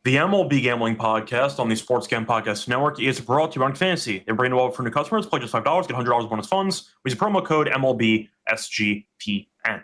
The MLB Gambling Podcast on the Sports Gambling Podcast Network is brought to you by Fantasy. They're bringing it over for new customers. Play just $5, get $100 bonus funds. Use the promo code MLB SGPN.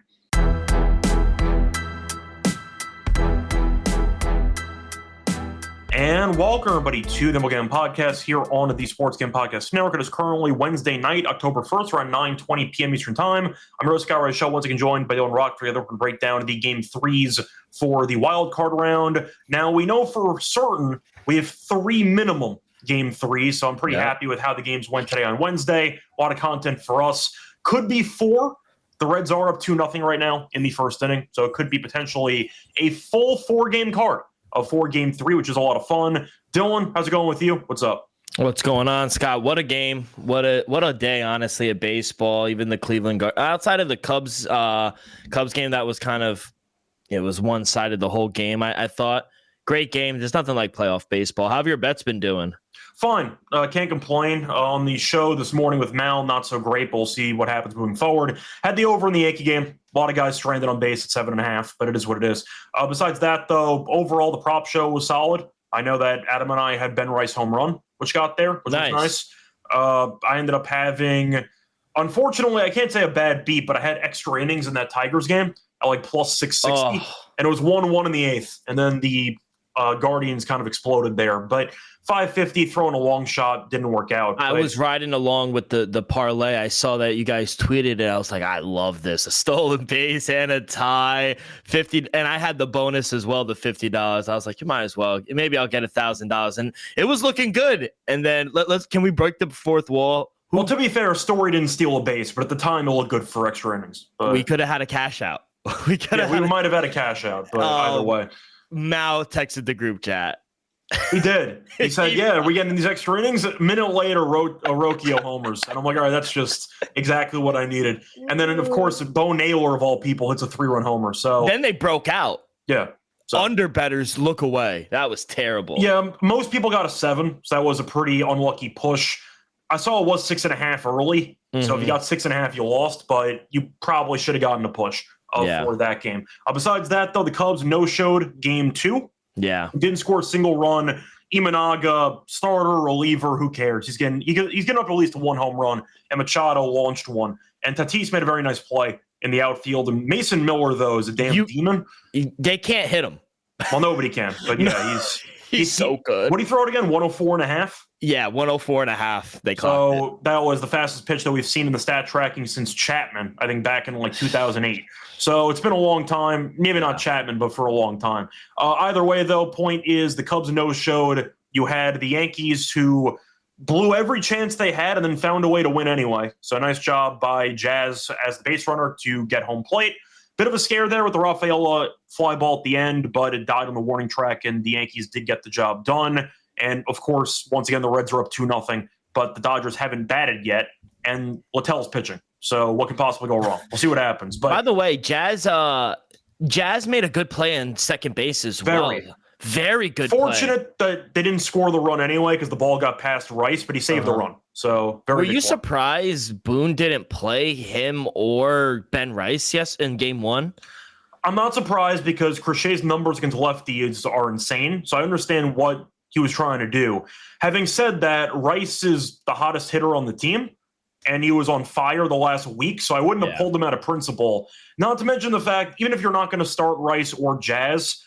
And welcome, everybody, to the MLB Gambling Podcast here on the Sports Gambling Podcast Network. It is currently Wednesday night, October 1st, around 9:20 p.m. Eastern Time. I'm your host, Scott Rice Show, once again joined by Dylan Rock. Together, we're going to break down the Game 3s for the wild card round. Now, we know for certain we have 3 minimum Game 3s, so I'm pretty happy with how the games went today on Wednesday. A lot of content for us. Could be 4. The Reds are up 2-0 right now in the first inning, so it could be potentially a full 4-game card of 4 Game 3, which is a lot of fun. Dylan, how's it going with you? What's up? What's going on, Scott? What a game. What a day, honestly, at baseball. Even the outside of the Cubs game, that was it was one-sided the whole game, I thought. Great game. There's nothing like playoff baseball. How have your bets been doing? Fine. Can't complain. On the show this morning with Mal, not so great, but we'll see what happens moving forward. Had the over in the Yankee game. A lot of guys stranded on base at 7.5, but it is what it is. Besides that, though, overall, the prop show was solid. I know that Adam and I had Ben Rice home run, which got there, which was nice. I ended up having, unfortunately, I can't say a bad beat, but I had extra innings in that Tigers game at like plus 660, and it was 1-1 in the 8th, and then the Guardians kind of exploded there. But 550 throwing a long shot didn't work out. I was riding along with the parlay. I saw that you guys tweeted it. I was like, I love this. A stolen base and a tie, 50, and I had the bonus as well, the $50. I was like, you might as well. Maybe I'll get $1,000, and it was looking good. And then can we break the fourth wall? Well, to be fair, Story didn't steal a base, but at the time it looked good for extra innings. But we could have had a cash out. we might have had a cash out, but either way. Mao texted the group chat. He did. He said, yeah, we're getting these extra innings. A minute later, Rocchio homers. And I'm like, all right, that's just exactly what I needed. And then, of course, Bo Naylor, of all people, hits a 3-run homer. So then they broke out. Yeah. So, underbettors look away. That was terrible. Yeah, most people got a 7, so that was a pretty unlucky push. I saw it was 6.5 early. So if you got 6.5, you lost, but you probably should have gotten a push for that game. Besides that, though, the Cubs no-showed Game 2. Yeah. Didn't score a single run. Imanaga, starter, reliever, who cares? He's getting up at least 1 home run, and Machado launched 1. And Tatis made a very nice play in the outfield. And Mason Miller, though, is a damn demon. They can't hit him. Well, nobody can. But yeah, he's so good. What did he throw it again? 104.5? Yeah, 104.5. They caught it. So that was the fastest pitch that we've seen in the stat tracking since Chapman, I think back in like 2008. So it's been a long time. Maybe not Chapman, but for a long time. Either way, though, point is the Cubs no-showed. You had the Yankees who blew every chance they had and then found a way to win anyway. So nice job by Jazz as the base runner to get home plate. Bit of a scare there with the Rafaela fly ball at the end, but it died on the warning track, and the Yankees did get the job done. And, of course, once again, the Reds are up 2-0, but the Dodgers haven't batted yet, and Littell's pitching. So what could possibly go wrong? We'll see what happens. But by the way, Jazz made a good play in second base as well. Very good Fortunate that they didn't score the run anyway because the ball got past Rice, but he saved the run. So very good. Were you surprised Boone didn't play him or Ben Rice in Game 1? I'm not surprised because Crochet's numbers against lefties are insane. So I understand what he was trying to do. Having said that, Rice is the hottest hitter on the team, and he was on fire the last week, so I wouldn't have pulled him out of principle. Not to mention the fact, even if you're not going to start Rice or Jazz,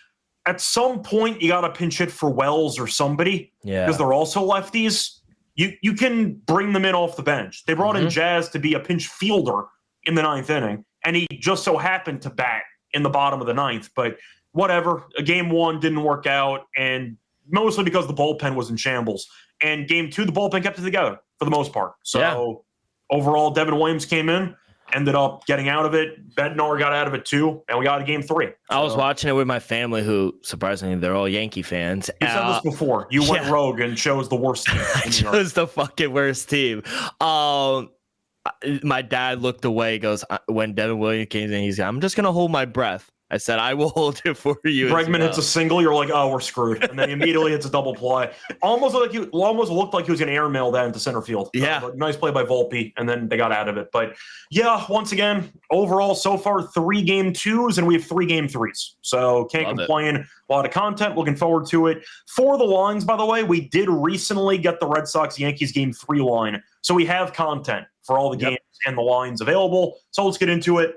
at some point you got to pinch hit for Wells or somebody because they're also lefties. You can bring them in off the bench. They brought in Jazz to be a pinch fielder in the 9th inning, and he just so happened to bat in the bottom of the 9th. But whatever, Game 1 didn't work out, and mostly because the bullpen was in shambles. And Game 2, the bullpen kept it together for the most part. So overall, Devin Williams came in, ended up getting out of it. Bednar got out of it too, and we got a Game 3. I was watching it with my family, who surprisingly they're all Yankee fans. You said this before. You went rogue and chose the worst team. I chose the fucking worst team. My dad looked away. Goes when Devin Williams came in. I'm just gonna hold my breath. I said, I will hold it for you. Bregman hits a single, you're like, oh, we're screwed. And then he immediately hits a double play. Almost looked like he was going to airmail that into center field. Yeah. But nice play by Volpe, and then they got out of it. But yeah, once again, overall, so far, 3 game 2s, and we have 3 game 3s. So can't complain. A lot of content. Looking forward to it. For the lines, by the way, we did recently get the Red Sox-Yankees game 3 line. So we have content for all the games and the lines available. So let's get into it.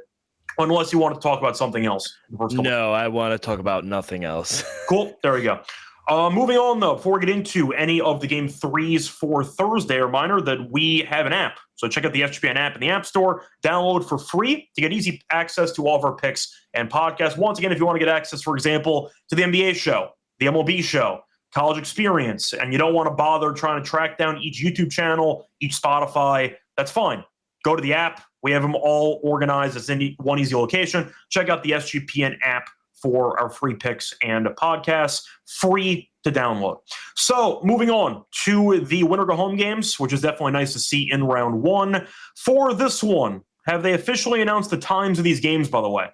Unless you want to talk about something else. No, I want to talk about nothing else. Cool. There we go. Moving on, though, before we get into any of the game 3s for Thursday, a reminder that we have an app. So check out the SGPN app in the App Store. Download for free to get easy access to all of our picks and podcasts. Once again, if you want to get access, for example, to the NBA show, the MLB show, College Experience, and you don't want to bother trying to track down each YouTube channel, each Spotify, that's fine. Go to the app. We have them all organized as in one easy location. Check out the SGPN app for our free picks and podcasts, free to download. So moving on to the winner go home games, which is definitely nice to see in round 1. For this one, have they officially announced the times of these games, by the way?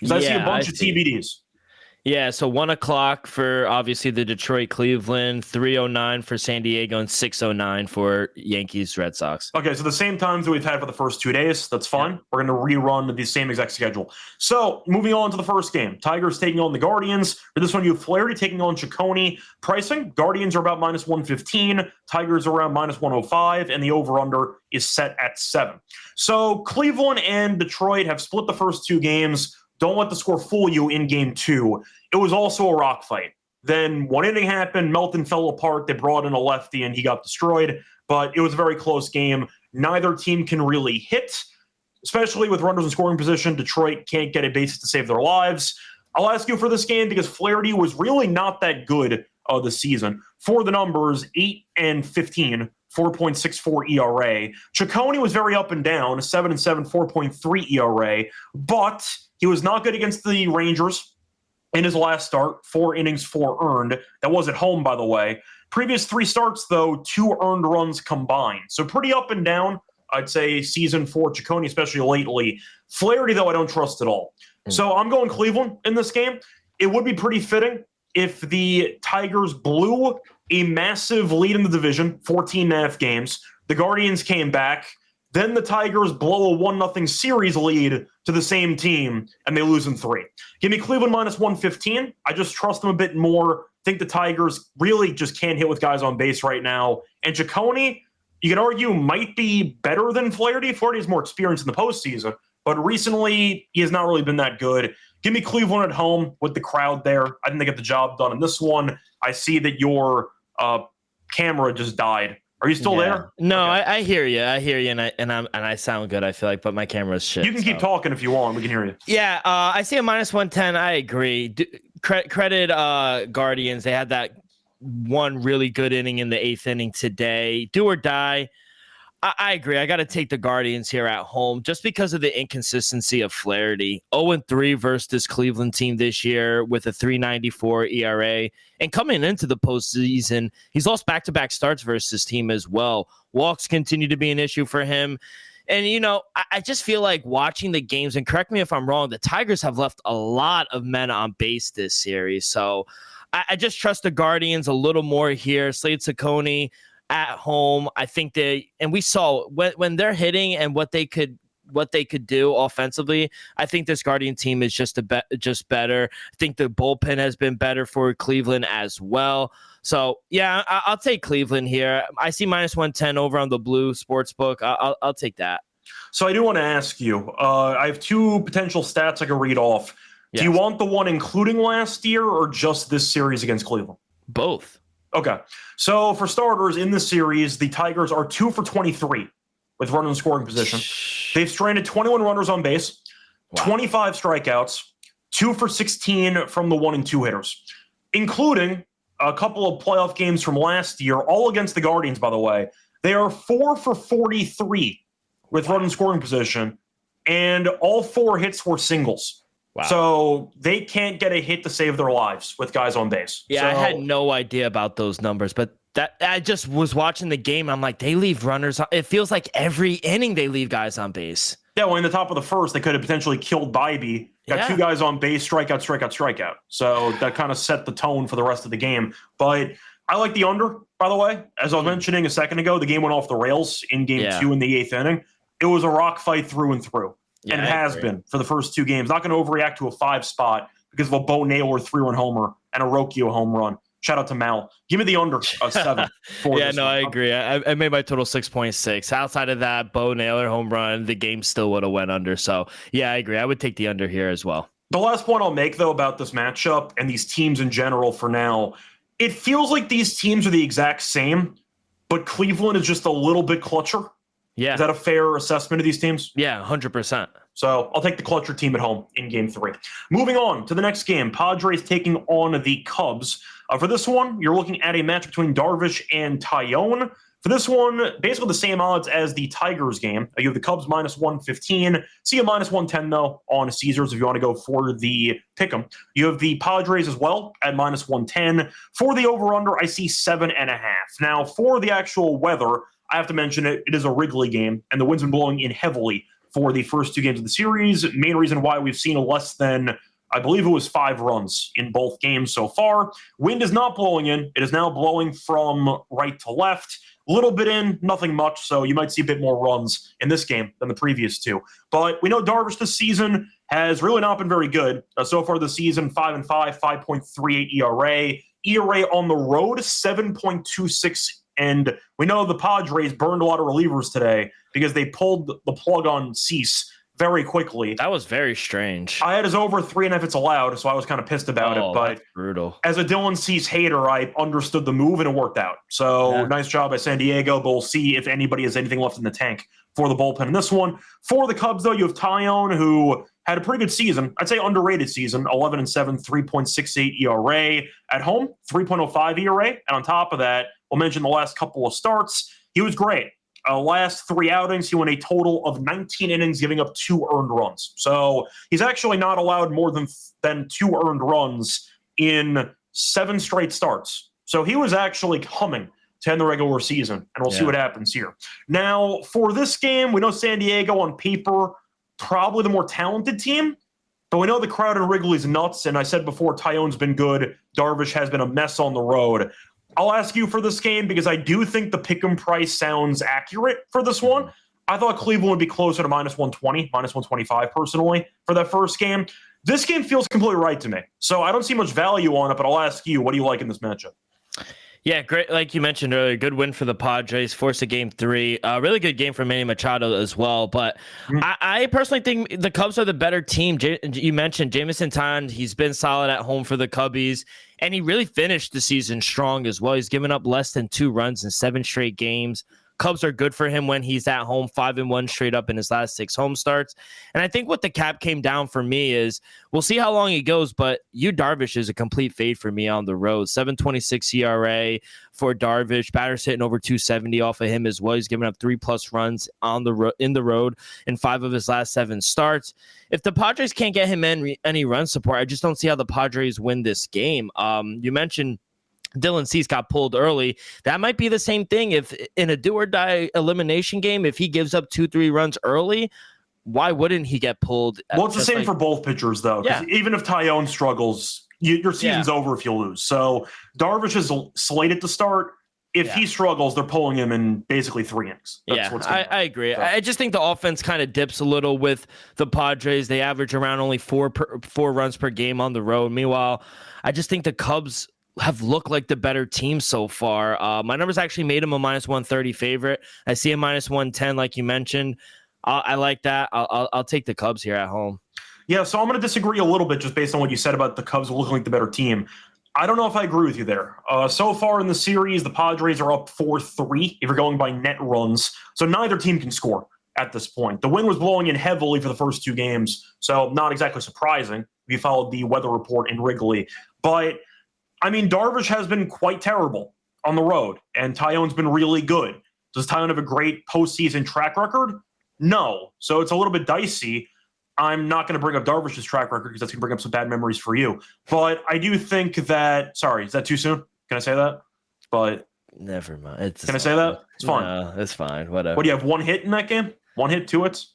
Because I see a bunch of TBDs. Yeah, so 1 o'clock for obviously the Detroit Cleveland, 3:09 for San Diego, and 6:09 for Yankees Red Sox. Okay, so the same times that we've had for the first 2 days. That's fine. Yeah. We're going to rerun the same exact schedule. So moving on to the first game, Tigers taking on the Guardians. For this one, you have Flaherty taking on Ciccone. Pricing: Guardians are about -115, Tigers are around -105, and the over/under is set at 7. So Cleveland and Detroit have split the first 2 games. Don't let the score fool you in game 2. It was also a rock fight. Then one inning happened. Melton fell apart. They brought in a lefty, and he got destroyed. But it was a very close game. Neither team can really hit, especially with runners in scoring position. Detroit can't get a bases to save their lives. I'll ask you for this game because Flaherty was really not that good this season. For the numbers, 8-15. 4.64 ERA. Ciccone was very up and down, 7-7, 4.3 ERA, but he was not good against the Rangers in his last start, 4 innings, 4 earned. That was at home, by the way. Previous 3 starts, though, 2 earned runs combined. So pretty up and down, I'd say, season for Ciccone, especially lately. Flaherty, though, I don't trust at all. So I'm going Cleveland in this game. It would be pretty fitting if the Tigers blew a massive lead in the division, 14.5 games. The Guardians came back. Then the Tigers blow a 1-0 series lead to the same team, and they lose in 3. Give me Cleveland -115. I just trust them a bit more. Think the Tigers really just can't hit with guys on base right now. And Ciccone, you can argue, might be better than Flaherty. Flaherty has more experience in the postseason, but recently he has not really been that good. Give me Cleveland at home with the crowd there. I think they get the job done in this one. I see that your camera just died. Are you still there? No, okay. I hear you. And I sound good, I feel like, but my camera's shit. You can keep talking if you want. We can hear you. Yeah, I see a -110. I agree. Credit Guardians. They had that one really good inning in the 8th inning today. Do or die. I agree. I got to take the Guardians here at home just because of the inconsistency of Flaherty. 0-3 versus this Cleveland team this year with a 3.94 ERA. And coming into the postseason, he's lost back-to-back starts versus this team as well. Walks continue to be an issue for him. And, you know, I just feel like watching the games, and correct me if I'm wrong, the Tigers have left a lot of men on base this series. So I just trust the Guardians a little more here. Slate Ciccone at home, I think and we saw when they're hitting and what they could do offensively. I think this Guardian team is just better. I think the bullpen has been better for Cleveland as well. So yeah, I'll take Cleveland here. I see -110 over on the Blue Sportsbook. I'll take that. So I do want to ask you. I have 2 potential stats I can read off. Yes. Do you want the one including last year or just this series against Cleveland? Both. Okay. So for starters, in this series, the Tigers are 2 for 23 with runners in scoring position. They've stranded 21 runners on base, 25 strikeouts, 2 for 16 from the 1 and 2 hitters, including a couple of playoff games from last year, all against the Guardians, by the way. They are 4 for 43 with runners in scoring position, and all 4 hits were singles. Wow. So they can't get a hit to save their lives with guys on base. Yeah, I had no idea about those numbers, but that I just was watching the game. I'm like, they leave runners. It feels like every inning they leave guys on base. Yeah, well, in the top of the first, they could have potentially killed Bybee Got two guys on base, strikeout, strikeout, strikeout. So that kind of set the tone for the rest of the game. But I like the under, by the way. As I was mentioning a second ago, the game went off the rails in game 2 in the 8th inning. It was a rock fight through and through. Yeah, and it has been for the first 2 games. Not going to overreact to a 5 spot because of a Bo Naylor 3-run homer and a Rocchio home run. Shout out to Mal. Give me the under 7. I agree. I made my total 6.6. Outside of that, Bo Naylor home run, the game still would have went under. So, yeah, I agree. I would take the under here as well. The last point I'll make, though, about this matchup and these teams in general for now, it feels like these teams are the exact same, but Cleveland is just a little bit clutcher. Yeah. Is that a fair assessment of these teams? Yeah, 100%. So I'll take the clutcher team at home in game 3. Moving on to the next game, Padres taking on the Cubs. For this one, you're looking at a match between Darvish and Tyone. For this one, basically the same odds as the Tigers game. You have the Cubs minus 115. See a minus 110, though, on Caesars if you want to go for the pick'em. You have the Padres as well at minus 110. For the over-under, I see 7.5. Now, for the actual weather, I have to mention it is a Wrigley game, and the wind's been blowing in heavily for the first 2 games of the series. Main reason why we've seen a less than, I believe it was 5 runs in both games so far. Wind is not blowing in. It is now blowing from right to left. A little bit in, nothing much, so you might see a bit more runs in this game than the previous 2. But we know Darvish this season has really not been very good. So far this season, 5-5, 5.38 ERA. ERA on the road, 7.26. And we know the Padres burned a lot of relievers today because they pulled the plug on Cease very quickly. That was very strange. I had his over 3.5 if it's allowed, so I was kind of pissed about it. But that's brutal. As a Dylan Cease hater, I understood the move and it worked out. So nice job by San Diego, but we'll see if anybody has anything left in the tank for the bullpen in this one. For the Cubs, though, you have Tyone, who had a pretty good season. I'd say underrated season, 11-7, 3.68 ERA. At home, 3.05 ERA. And on top of that, we'll mention the last couple of starts. He was great. Last 3 outings, he went a total of 19 innings, giving up 2 earned runs. So he's actually not allowed more than 2 earned runs in 7 straight starts. So he was actually humming to end the regular season, and we'll see what happens here. Now, for this game, we know San Diego on paper, probably the more talented team, but we know the crowd in Wrigley's nuts, and I said before, Tyone's been good. Darvish has been a mess on the road. I'll ask you for this game because I do think the pick'em price sounds accurate for this one. I thought Cleveland would be closer to minus 120, minus 125 personally for that first game. This game feels completely right to me. So I don't see much value on it, but I'll ask you, what do you like in this matchup? Yeah, great. Like you mentioned earlier, good win for the Padres, forced a game 3. Really good game for Manny Machado as well. But I personally think the Cubs are the better team. You mentioned Jameson Taillon. He's been solid at home for the Cubbies, and he really finished the season strong as well. He's given up less than 2 runs in 7 straight games. Cubs are good for him when he's at home, 5-1 straight up in his last 6 home starts. And I think what the cap came down for me is we'll see how long he goes, but Darvish is a complete fade for me on the road. 7.26 ERA for Darvish. Batters hitting over 270 off of him as well. He's given up 3+ runs on in the road in 5 of his last 7 starts. If the Padres can't get him any run support, I just don't see how the Padres win this game. You mentioned Dylan Cease got pulled early. That might be the same thing if in a do or die elimination game, if he gives up 2-3 runs early, why wouldn't he get pulled? Well, it's the same for both pitchers, though. Yeah. Even if Tyone struggles, your season's over if you lose. So Darvish is slated to start. If he struggles, they're pulling him in basically 3 innings. That's what's going on. I agree. So. I just think the offense kind of dips a little with the Padres. They average around only 4 runs per game on the road. Meanwhile, I just think the Cubs have looked like the better team so far. My numbers actually made him a minus 130 favorite. I see a minus 110, like you mentioned. I like that. I'll take the Cubs here at home. Yeah, so I'm going to disagree a little bit just based on what you said about the Cubs looking like the better team. I don't know if I agree with you there. So far in the series, the Padres are up 4-3 if you're going by net runs. So neither team can score at this point. The wind was blowing in heavily for the first 2 games, so not exactly surprising if you followed the weather report in Wrigley. But I mean, Darvish has been quite terrible on the road, and Tyone's been really good. Does Tyone have a great postseason track record? No. So it's a little bit dicey. I'm not going to bring up Darvish's track record because that's going to bring up some bad memories for you. But I do think that – sorry, is that too soon? Can I say that? But never mind. Can I say that? It's fine. No, it's fine. Whatever. What do you have, 1 hit in that game? 1 hit, 2 hits?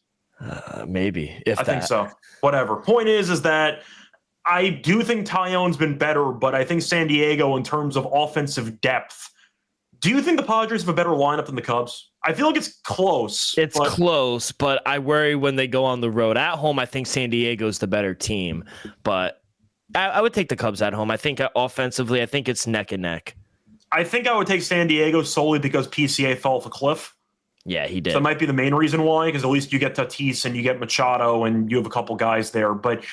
Maybe. I think so. Whatever. Point is that I do think Tyone's been better, but I think San Diego, in terms of offensive depth, do you think the Padres have a better lineup than the Cubs? I feel like it's close. It's close, but I worry when they go on the road. At home, I think San Diego's the better team, but I would take the Cubs at home. I think offensively, I think it's neck and neck. I think I would take San Diego solely because PCA fell off a cliff. Yeah, he did. So that might be the main reason why, because at least you get Tatis and you get Machado and you have a couple guys there. But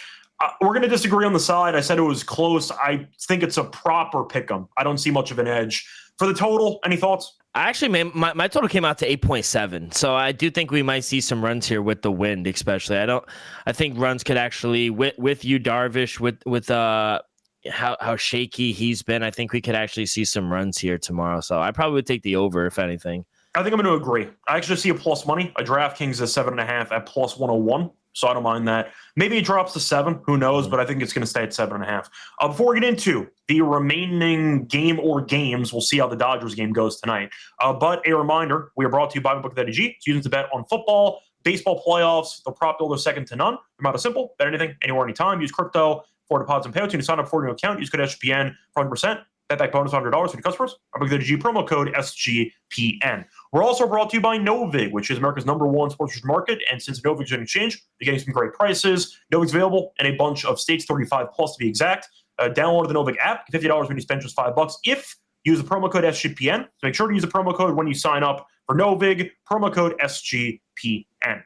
we're going to disagree on the side. I said it was close. I think it's a proper pick 'em. I don't see much of an edge. For the total, any thoughts? Actually, my total came out to 8.7. So I do think we might see some runs here with the wind, especially. I think runs could actually, with you, Darvish, with how shaky he's been, I think we could actually see some runs here tomorrow. So I probably would take the over, if anything. I think I'm going to agree. I actually see a plus money. A DraftKings is 7.5 at plus 101. So I don't mind that. Maybe it drops to 7. Who knows? But I think it's going to stay at 7.5. Before we get into the remaining game or games, we'll see how the Dodgers game goes tonight. But a reminder, we are brought to you by MyBookie.ag. It's used to bet on football, baseball playoffs. The prop builder second to none. The amount is simple. Bet anything, anywhere, anytime. Use crypto for deposits and payouts. You can sign up for a new account. Use code SGPN for 100%. Bet back bonus $100 for your customers. MyBookie.ag promo code SGPN. We're also brought to you by Novig, which is America's #1 sports market. And since Novig's an exchange, you're getting some great prices. Novig's available in a bunch of states, 35 plus to be exact. Download the Novig app. $50 when you spend just $5. If you use the promo code SGPN. So make sure to use the promo code when you sign up for Novig. Promo code SGPN.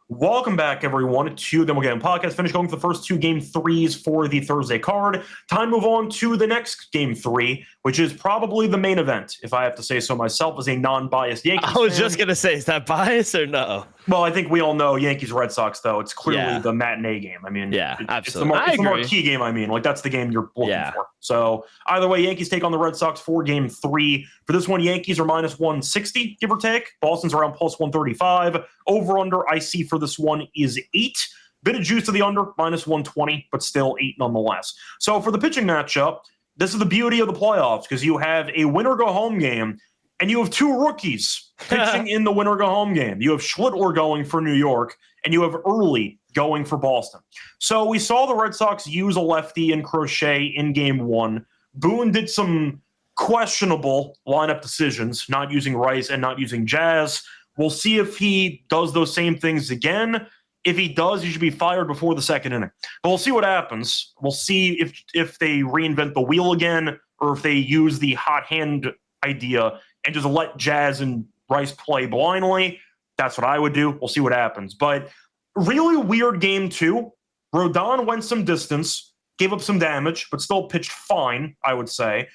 Welcome back, everyone, to the Gamble Podcast. Finished going for the first 2 game 3s for the Thursday card. Time to move on to the next game 3, which is probably the main event, if I have to say so myself, as a non-biased Yankees I was fan. just going to say, is that bias or no? Well, I think we all know Yankees-Red Sox, though. It's clearly the matinee game. I mean, absolutely. It's the marquee game, I mean. Like, that's the game you're looking for. So, either way, Yankees take on the Red Sox for game 3. For this one, Yankees are minus 160, give or take. Boston's around plus 135. Over-under, I see for this one is 8. Bit of juice to the under, minus 120, but still 8 nonetheless. So, for the pitching matchup, this is the beauty of the playoffs, because you have a winner-go-home game, and you have 2 rookies pitching in the winner-go-home game. You have Schlittler going for New York, and you have Early going for Boston. So we saw the Red Sox use a lefty in Crochet in game 1. Boone did some questionable lineup decisions, not using Rice and not using Jazz. We'll see if he does those same things again. If he does, he should be fired before the second inning. But we'll see what happens. We'll see if they reinvent the wheel again, or if they use the hot hand idea and just let Jazz and Rice play blindly. That's what I would do. We'll see what happens. But really weird game 2. Rodon went some distance, gave up some damage, but still pitched fine, I would say.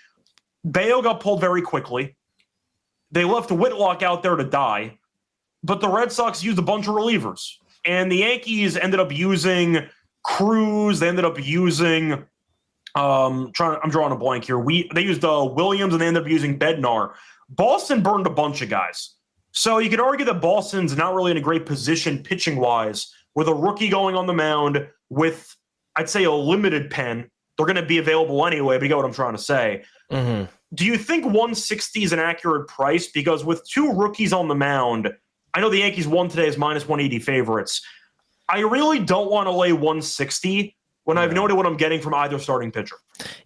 Bayo got pulled very quickly. They left Whitlock out there to die. But the Red Sox used a bunch of relievers. And the Yankees ended up using Cruz. They ended up using I'm drawing a blank here. They used Williams, and they ended up using Bednar. Boston burned a bunch of guys. So you could argue that Boston's not really in a great position pitching-wise, with a rookie going on the mound with, I'd say, a limited pen. They're going to be available anyway, but you get what I'm trying to say. Mm-hmm. Do you think 160 is an accurate price? Because with 2 rookies on the mound, I know the Yankees won today as minus 180 favorites. I really don't want to lay 160 when I've noted what I'm getting from either starting pitcher.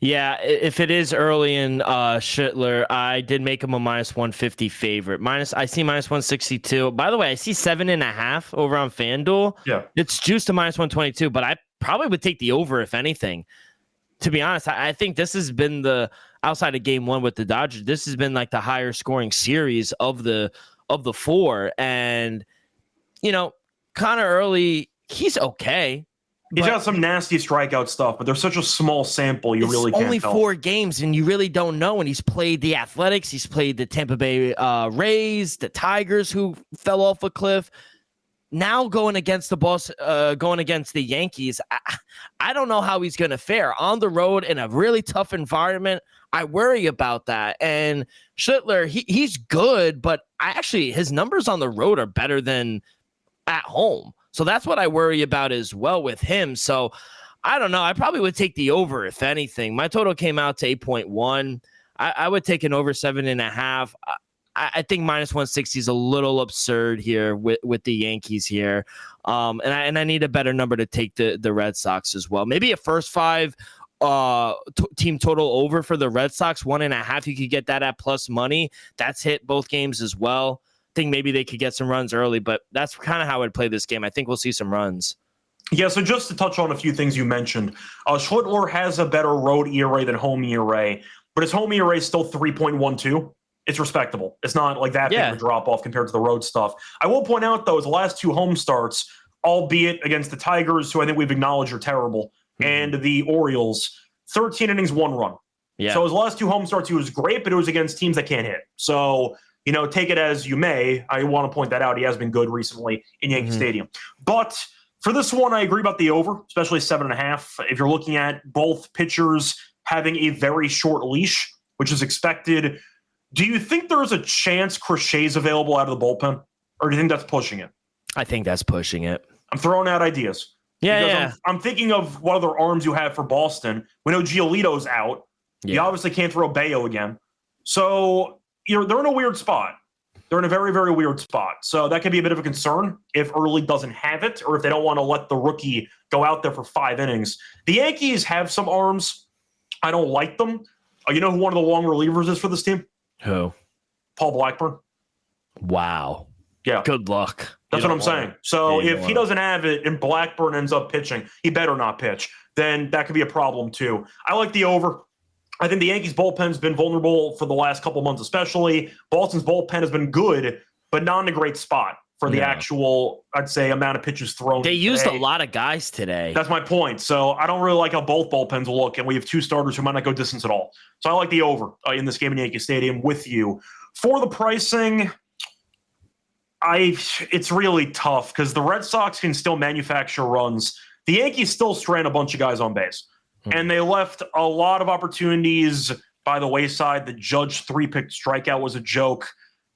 Yeah, if it is Early in Schlittler, I did make him a minus 150 favorite. I see minus 162. By the way, I see 7.5 over on FanDuel. Yeah. It's juiced to minus 122, but I probably would take the over, if anything. To be honest, I think this has been outside of game 1 with the Dodgers, this has been like the higher scoring series of the 4. And, Connor Early, he's okay. He's got some nasty strikeout stuff, but there's such a small sample, you really can't tell. It's only 4 games, and you really don't know. And he's played the Athletics, he's played the Tampa Bay Rays, the Tigers, who fell off a cliff. Now going against the Yankees, I don't know how he's going to fare on the road in a really tough environment. I worry about that. And Schlittler, he's good, but his numbers on the road are better than at home. So that's what I worry about as well with him. So I don't know. I probably would take the over, if anything. My total came out to 8.1. I would take an over 7.5. I think minus 160 is a little absurd here with the Yankees here. And I need a better number to take the Red Sox as well. Maybe a first five team total over for the Red Sox, 1.5. You could get that at plus money. That's hit both games as well. I think maybe they could get some runs early, but that's kind of how I'd play this game. I think we'll see some runs. Yeah, so just to touch on a few things you mentioned, Schlittler has a better road ERA than home ERA, but his home ERA is still 3.12. It's respectable. It's not like that big of a drop-off compared to the road stuff. I will point out, though, his last 2 home starts, albeit against the Tigers, who I think we've acknowledged are terrible, and the Orioles, 13 innings, 1 run. Yeah. So his last 2 home starts, he was great, but it was against teams that can't hit. So, take it as you may. I want to point that out. He has been good recently in Yankee Stadium. But for this one, I agree about the over, especially 7.5. If you're looking at both pitchers having a very short leash, which is expected, do you think there's a chance Crochet's available out of the bullpen? Or do you think that's pushing it? I think that's pushing it. I'm throwing out ideas. Yeah. I'm thinking of what other arms you have for Boston. We know Giolito's out. Yeah. You obviously can't throw Bayo again. So they're in a weird spot. They're in a very, very weird spot. So that could be a bit of a concern if Early doesn't have it or if they don't want to let the rookie go out there for 5 innings. The Yankees have some arms. I don't like them. You know who one of the long relievers is for this team? Who? Paul Blackburn. Wow. Yeah. Good luck. That's what I'm saying. So if he doesn't have it and Blackburn ends up pitching, he better not pitch. Then that could be a problem too. I like the over. I think the Yankees bullpen's been vulnerable for the last couple months, especially. Boston's bullpen has been good, but not in a great spot for the actual, I'd say, amount of pitches thrown. They used a lot of guys today. That's my point. So I don't really like how both bullpens look, and we have 2 starters who might not go distance at all. So I like the over in this game in Yankee Stadium with you. For the pricing, it's really tough because the Red Sox can still manufacture runs. The Yankees still strand a bunch of guys on base. And they left a lot of opportunities by the wayside. The Judge 3-pick strikeout was a joke.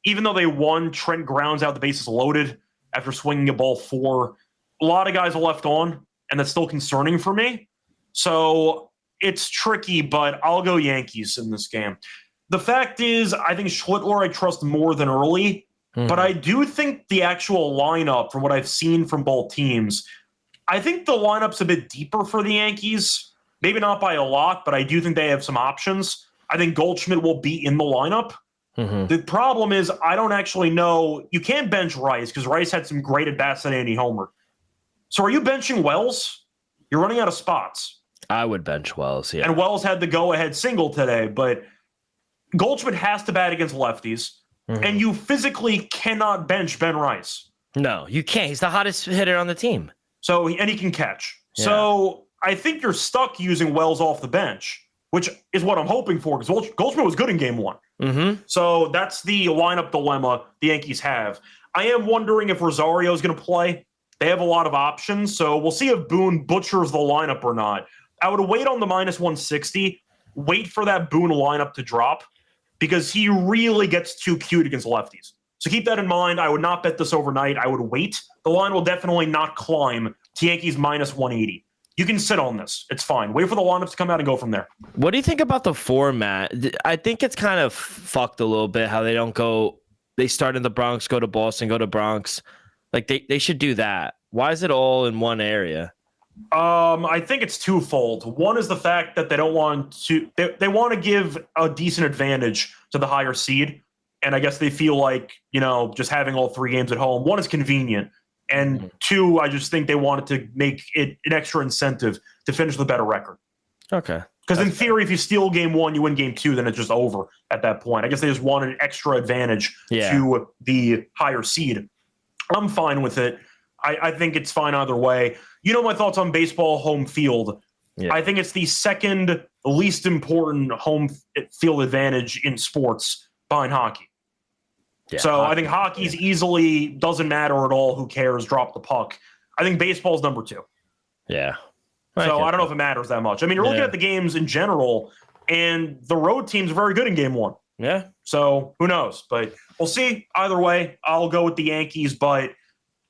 Even though they won, Trent grounds out the bases loaded after swinging a ball 4. A lot of guys are left on, and that's still concerning for me. So it's tricky, but I'll go Yankees in this game. The fact is, I think Schlittler I trust more than Early, but I do think the actual lineup, from what I've seen from both teams, I think the lineup's a bit deeper for the Yankees. Maybe not by a lot, but I do think they have some options. I think Goldschmidt will be in the lineup. The problem is I don't actually know. You can't bench Rice because Rice had some great at-bats today and he homered. So are you benching Wells? You're running out of spots. I would bench Wells, yeah. And Wells had the go-ahead single today, but Goldschmidt has to bat against lefties, and you physically cannot bench Ben Rice. No, you can't. He's the hottest hitter on the team. So and he can catch. Yeah. So I think you're stuck using Wells off the bench, which is what I'm hoping for because Goldschmidt was good in game 1. So that's the lineup dilemma the Yankees have. I am wondering if Rosario is going to play. They have a lot of options, so we'll see if Boone butchers the lineup or not. I would wait on the minus 160, wait for that Boone lineup to drop because he really gets too cute against lefties. So keep that in mind. I would not bet this overnight. I would wait. The line will definitely not climb to Yankees minus 180. You can sit on this. It's fine. Wait for the lineups to come out and go from there. What do you think about the format? I think it's kind of fucked a little bit how they don't go. They start in the Bronx, go to Boston, go to Bronx. Like they should do that. Why is it all in one area? I think it's twofold. One is the fact that they don't want to. They want to give a decent advantage to the higher seed, and I guess they feel like just having all 3 games at home. One is convenient. And 2, I just think they wanted to make it an extra incentive to finish the better record. Okay. Because in theory, if you steal game 1, you win game 2, then it's just over at that point. I guess they just wanted an extra advantage to the higher seed. I'm fine with it. I think it's fine either way. My thoughts on baseball home field. Yeah. I think it's the second least important home field advantage in sports behind hockey. Yeah, so I think hockey's easily doesn't matter at all. Who cares? Drop the puck. I think baseball's number 2. Yeah. So I don't know if it matters that much. I mean, you're looking at the games in general, and the road teams are very good in game 1. Yeah. So who knows? But we'll see. Either way, I'll go with the Yankees, but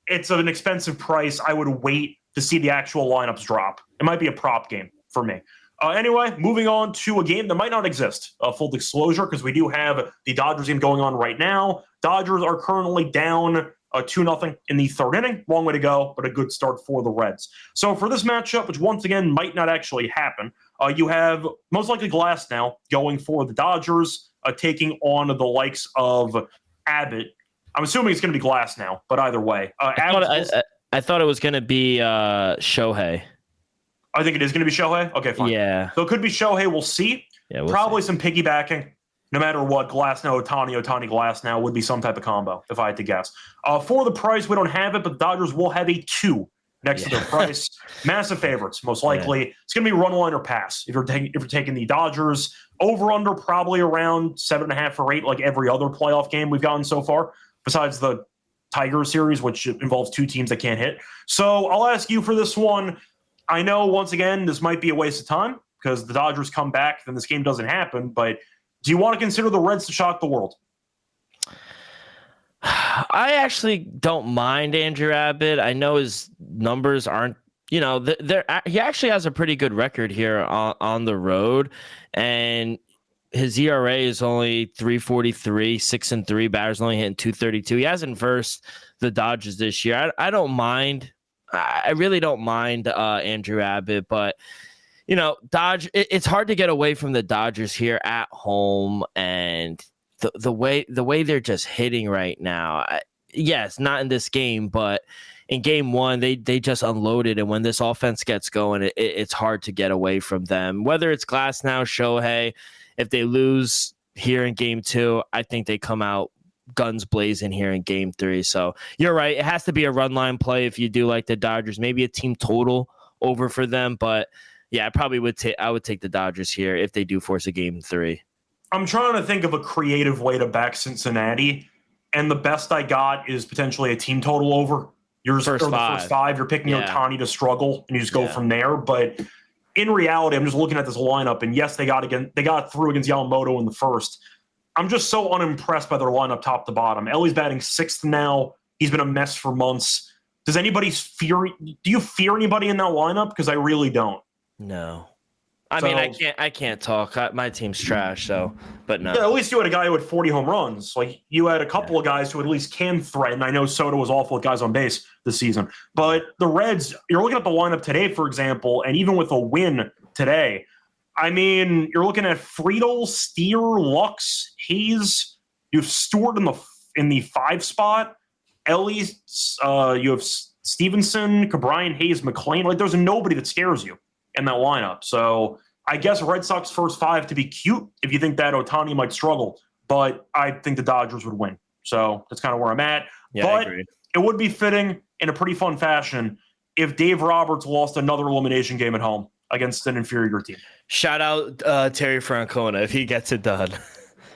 it's an expensive price. I would wait to see the actual lineups drop. It might be a prop game for me. Anyway, moving on to a game that might not exist. Full disclosure, because we do have the Dodgers game going on right now. Dodgers are currently down 2-0 in the third inning. Long way to go, but a good start for the Reds. So for this matchup, which once again might not actually happen, you have most likely Glass now going for the Dodgers, taking on the likes of Abbott. I'm assuming it's going to be Glass now, but either way. I thought it was going to be Shohei. I think it is going to be Shohei? Okay, fine. Yeah. So it could be Shohei. We'll see. Yeah, Probably some piggybacking. No matter what, Glass now, Ohtani Glass now would be some type of combo, if I had to guess. For the price, we don't have it, but the Dodgers will have a 2 next to their price. Massive favorites, most likely. Yeah. It's going to be run line or pass if you're taking the Dodgers. Over under probably around 7.5 or 8, like every other playoff game we've gotten so far, besides the Tigers series, which involves 2 teams that can't hit. So I'll ask you for this one. I know, once again, this might be a waste of time because the Dodgers come back, then this game doesn't happen. But do you want to consider the Reds to shock the world? I actually don't mind Andrew Abbott. I know his numbers aren't, he actually has a pretty good record here on the road. And his ERA is only 3.43, 6-3. Batters only hitting 232. He hasn't versed the Dodgers this year. I don't mind. I really don't mind Andrew Abbott, but it's hard to get away from the Dodgers here at home, and the way they're just hitting right now. Yes, not in this game, but in game 1, they just unloaded, and when this offense gets going, it's hard to get away from them. Whether it's Glass now, Shohei, if they lose here in game 2, I think they come out guns blazing here in game 3. So you're right. It has to be a run line play if you do like the Dodgers, maybe a team total over for them. But yeah, I probably would take the Dodgers here if they do force a game 3. I'm trying to think of a creative way to back Cincinnati, and the best I got is potentially a team total over. The first 5. You're picking Ohtani to struggle, and you just go from there. But in reality, I'm just looking at this lineup, and yes, they got through against Yamamoto in the first. I'm just so unimpressed by their lineup top to bottom. Ellie's batting 6th now. He's been a mess for months. Do you fear anybody in that lineup? Because I really don't. No. I can't talk. My team's trash, but no. Yeah, at least you had a guy who had 40 home runs. Like, you had a couple of guys who at least can threaten. I know Soto was awful with guys on base this season. But the Reds, you're looking at the lineup today, for example, and even with a win today, I mean, you're looking at Friedel, Steer, Lux, Hayes. You have Stewart in the 5 spot. Ellie, you have Stevenson, Cabrian, Hayes, McClain. Like, there's nobody that scares you in that lineup. So I guess Red Sox first 5 to be cute if you think that Ohtani might struggle. But I think the Dodgers would win. So that's kind of where I'm at. Yeah, but I agree. It would be fitting in a pretty fun fashion if Dave Roberts lost another elimination game at home against an inferior team. Shout out Terry Francona if he gets it done.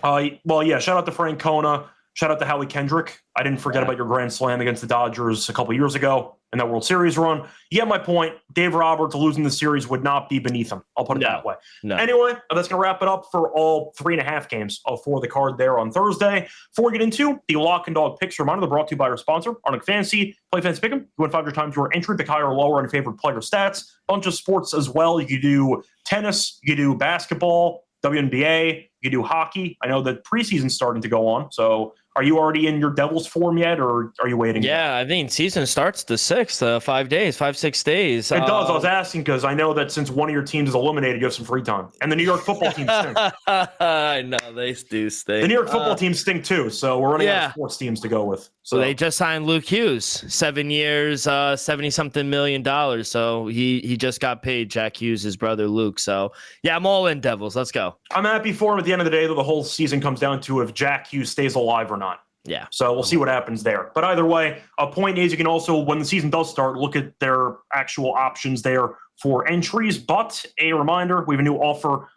Shout out to Francona. Shout out to Howie Kendrick. I didn't forget about your grand slam against the Dodgers a couple years ago in that World Series run. You get my point. Dave Roberts losing the series would not be beneath him. I'll put it that way. No. Anyway, that's going to wrap it up for all 3.5 games for the card there on Thursday. Before we get into the lock and dog picks, reminder, they're brought to you by our sponsor, Arnick Fantasy. Play Fantasy Pick'em. You win 5 your times your entry, pick higher or lower on your favorite player stats. Bunch of sports as well. You can do tennis. You can do basketball, WNBA. You can do hockey. I know that preseason's starting to go on, so are you already in your Devils form yet, or are you waiting? Yeah, I think season starts the 6th, 6 days. It does. I was asking because I know that since one of your teams is eliminated, you have some free time. And the New York football team stink. I know, they do stink. The New York football team stink too, so we're running out of sports teams to go with. So they just signed Luke Hughes, 7 years, $70-something million. So he just got paid, Jack Hughes, his brother Luke. So, yeah, I'm all in Devils. Let's go. I'm happy for him at the end of the day, though the whole season comes down to if Jack Hughes stays alive or not. Yeah. So we'll see what happens there. But either way, a point is you can also, when the season does start, look at their actual options there for entries. But a reminder, we have a new offer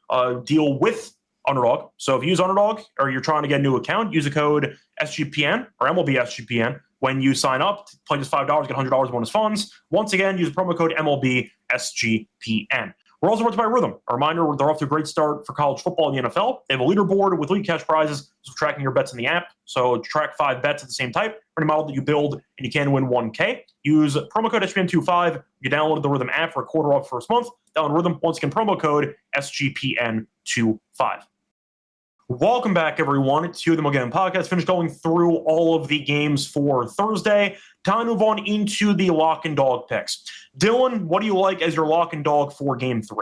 deal with Underdog. So if you use Underdog or you're trying to get a new account, use the code SGPN or MLB SGPN when you sign up. Play just $5, get $100 bonus funds. Once again, use the promo code MLB SGPN. We're also brought to you by Rhythm. A reminder, they're off to a great start for college football in the NFL. They have a leaderboard with league cash prizes, so tracking your bets in the app. So track 5 bets of the same type for any model that you build, and you can win $1K. Use promo code SGPN25. You download the Rhythm app for a quarter off first month. Download Rhythm. Once again, promo code SGPN25. Welcome back, everyone, to the MLB Gambling Podcast. Finished going through all of the games for Thursday. Time to move on into the lock and dog picks. Dylan, what do you like as your lock and dog for Game 3?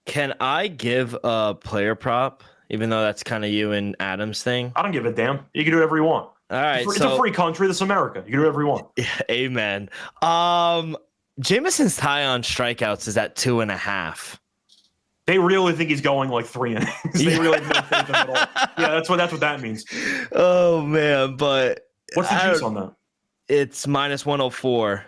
Can I give a player prop, even though that's kind of you and Adam's thing? I don't give a damn. You can do whatever you want. All right, it's a free country. This is America. You can do whatever you want. Yeah, amen. Jameson's tie on strikeouts is at 2.5. They really think he's going like 3 innings. They really don't think him at all. Yeah, that's what that means. Oh man, but what's the juice on that? It's minus 104.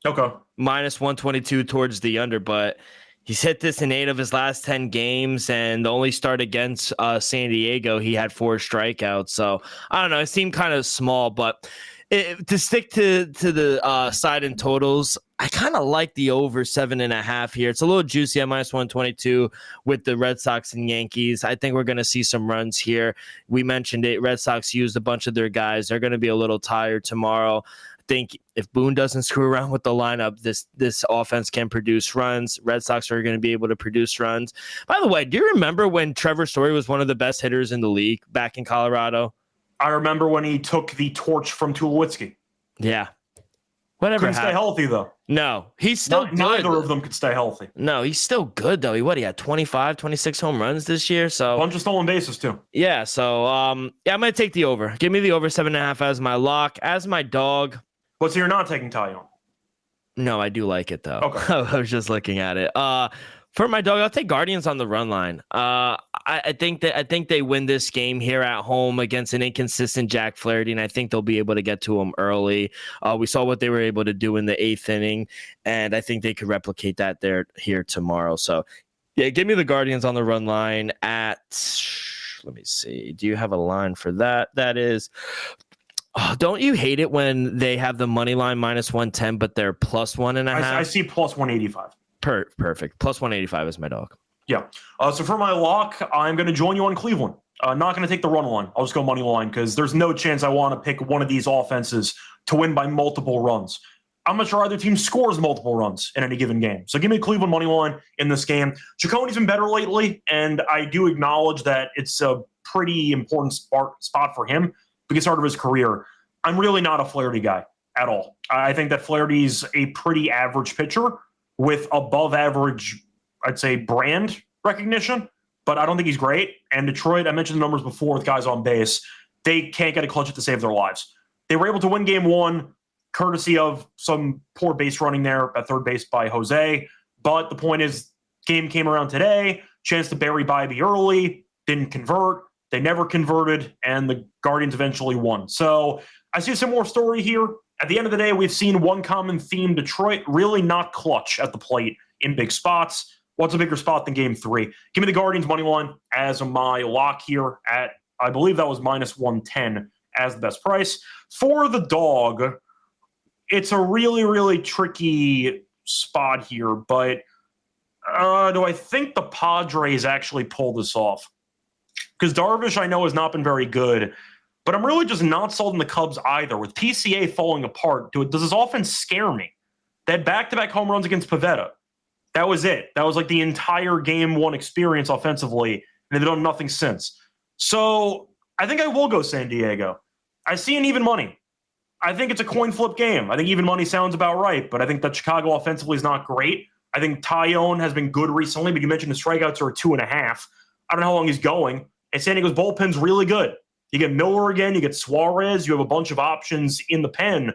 Okay. Minus 122 towards the under, but he's hit this in 8 of his last 10 games, and the only start against San Diego, he had 4 strikeouts. So I don't know. It seemed kind of small, but to stick to the side and totals, I kind of like the over 7.5 here. It's a little juicy at minus 122 with the Red Sox and Yankees. I think we're going to see some runs here. We mentioned it. Red Sox used a bunch of their guys. They're going to be a little tired tomorrow. I think if Boone doesn't screw around with the lineup, this offense can produce runs. Red Sox are going to be able to produce runs. By the way, do you remember when Trevor Story was one of the best hitters in the league back in Colorado? I remember when he took the torch from Tulowitzki. Yeah. Whatever. Couldn't stay healthy, though. No, he's still good. Neither of them could stay healthy. No, he's still good, though. He had 25, 26 home runs this year. So bunch of stolen bases, too. Yeah, so I'm going to take the over. Give me the over 7.5 as my lock. As my dog. But so you're not taking Taillon? No, I do like it, though. Okay. I was just looking at it. For my dog, I'll take Guardians on the run line. I think they win this game here at home against an inconsistent Jack Flaherty, and I think they'll be able to get to him early. We saw what they were able to do in the 8th inning, and I think they could replicate that here tomorrow. So, yeah, give me the Guardians on the run line at. Let me see. Do you have a line for that? That is. Oh, don't you hate it when they have the money line minus 110, but they're plus 1.5? I see plus 185. Perfect. Plus 185 is my dog. Yeah. So for my lock, I'm going to join you on Cleveland. Not going to take the run line. I'll just go money line because there's no chance I want to pick one of these offenses to win by multiple runs. I'm not sure either team scores multiple runs in any given game. So give me Cleveland money line in this game. Cicconi's been better lately, and I do acknowledge that it's a pretty important spot for him because start of his career. I'm really not a Flaherty guy at all. I think that Flaherty's a pretty average pitcher with above average, I'd say, brand recognition, but I don't think he's great. And Detroit, I mentioned the numbers before with guys on base. They can't get a clutch hit to save their lives. They were able to win Game 1 courtesy of some poor base running there at third base by Jose. But the point is, game came around today, chance to bury Bybee early, didn't convert. They never converted, and the Guardians eventually won. So I see a similar story here. At the end of the day, we've seen one common theme: Detroit really not clutch at the plate in big spots. What's a bigger spot than Game 3? Give me the Guardians money line as my lock here at, I believe that was minus 110 as the best price. For the dog, it's a really, really tricky spot here, but do I think the Padres actually pull this off? Because Darvish, I know, has not been very good, but I'm really just not sold on the Cubs either. With PCA falling apart, does this offense scare me? They had back-to-back home runs against Pivetta. That was it. That was like the entire Game 1 experience offensively, and they've done nothing since. So I think I will go San Diego. I see an even money. I think it's a coin flip game. I think even money sounds about right, but I think that Chicago offensively is not great. I think Taillon has been good recently, but you mentioned the strikeouts are 2.5. I don't know how long he's going. And San Diego's bullpen's really good. You get Miller again, you get Suarez, you have a bunch of options in the pen.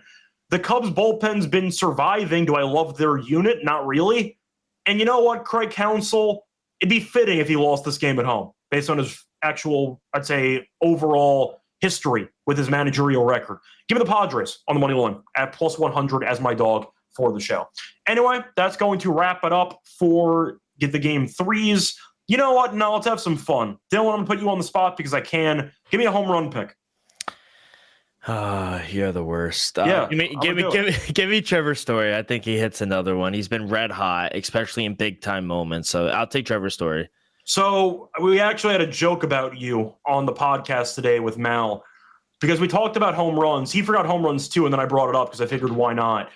The Cubs bullpen's been surviving. Do I love their unit? Not really. And you know what, Craig Counsell, it'd be fitting if he lost this game at home based on his actual, I'd say, overall history with his managerial record. Give me the Padres on the money line at plus 100 as my dog for the show. Anyway, that's going to wrap it up for Get the Game 3s. You know what? No, let's have some fun. Dylan, I'm going to put you on the spot because I can. Give me a home run pick. You're the worst. Yeah, Give me Trevor's Story. I think he hits another one. He's been red hot, especially in big time moments. So I'll take Trevor's Story. So we actually had a joke about you on the podcast today with Mal because we talked about home runs. He forgot home runs too, and then I brought it up because I figured why not.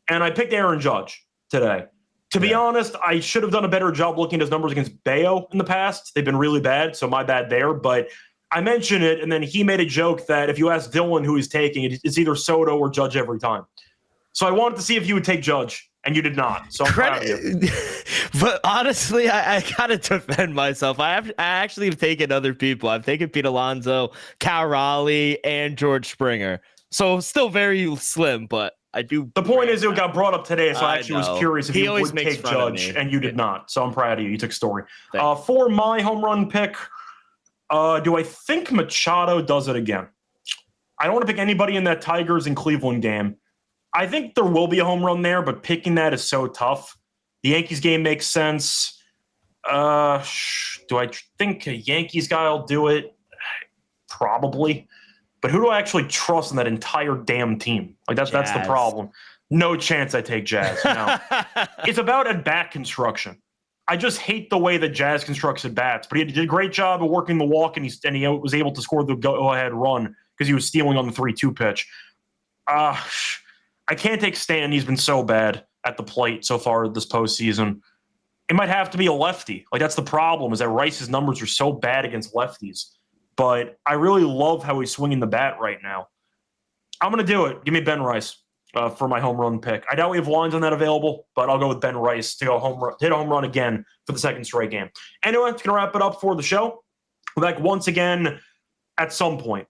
And I picked Aaron Judge today. To be honest, I should have done a better job looking at his numbers against Bayo in the past. They've been really bad, so my bad there. But I mentioned it, and then he made a joke that if you ask Dylan who he's taking, it's either Soto or Judge every time. So I wanted to see if you would take Judge, and you did not. So I'm proud of you. But honestly, I gotta defend myself. I actually have taken other people. I've taken Pete Alonso, Cal Raleigh, and George Springer. So still very slim, but I do. The point is, it got brought up today, so I actually was curious if he you would take Judge, and you did not. So I'm proud of you. You took Story. For my home run pick, do I think Machado does it again? I don't want to pick anybody in that Tigers and Cleveland game. I think there will be a home run there, but picking that is so tough. The Yankees game makes sense. Do I think a Yankees guy will do it? Probably. But who do I actually trust in that entire damn team? Like that's the problem. No chance I take Jazz. No. It's about at-bat construction. I just hate the way that Jazz constructs at-bats. But he did a great job of working the walk, and he was able to score the go-ahead run because he was stealing on the 3-2 pitch. I can't take Stan. He's been so bad at the plate so far this postseason. It might have to be a lefty. Like that's the problem, is that Rice's numbers are so bad against lefties. But I really love how he's swinging the bat right now. I'm going to do it. Give me Ben Rice for my home run pick. I doubt we have lines on that available, but I'll go with Ben Rice to hit a home run again for the second straight game. Anyway, it's going to wrap it up for the show. We're back once again at some point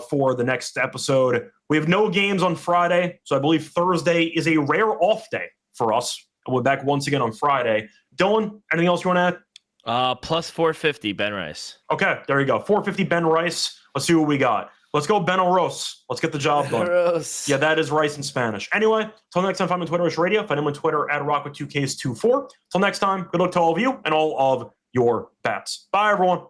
for the next episode. We have no games on Friday, so I believe Thursday is a rare off day for us. We're back once again on Friday. Dylan, anything else you want to add? Plus 450, Ben Rice. Okay, there you go. 450 Ben Rice. Let's see what we got. Let's go Ben Oros. Let's get the job done. Yeah, that is rice in Spanish. Anyway, till next time, find me on Twitter, Radio. Find him on Twitter at Rock with 2Ks24. Till next time, good luck to all of you and all of your bats. Bye, everyone.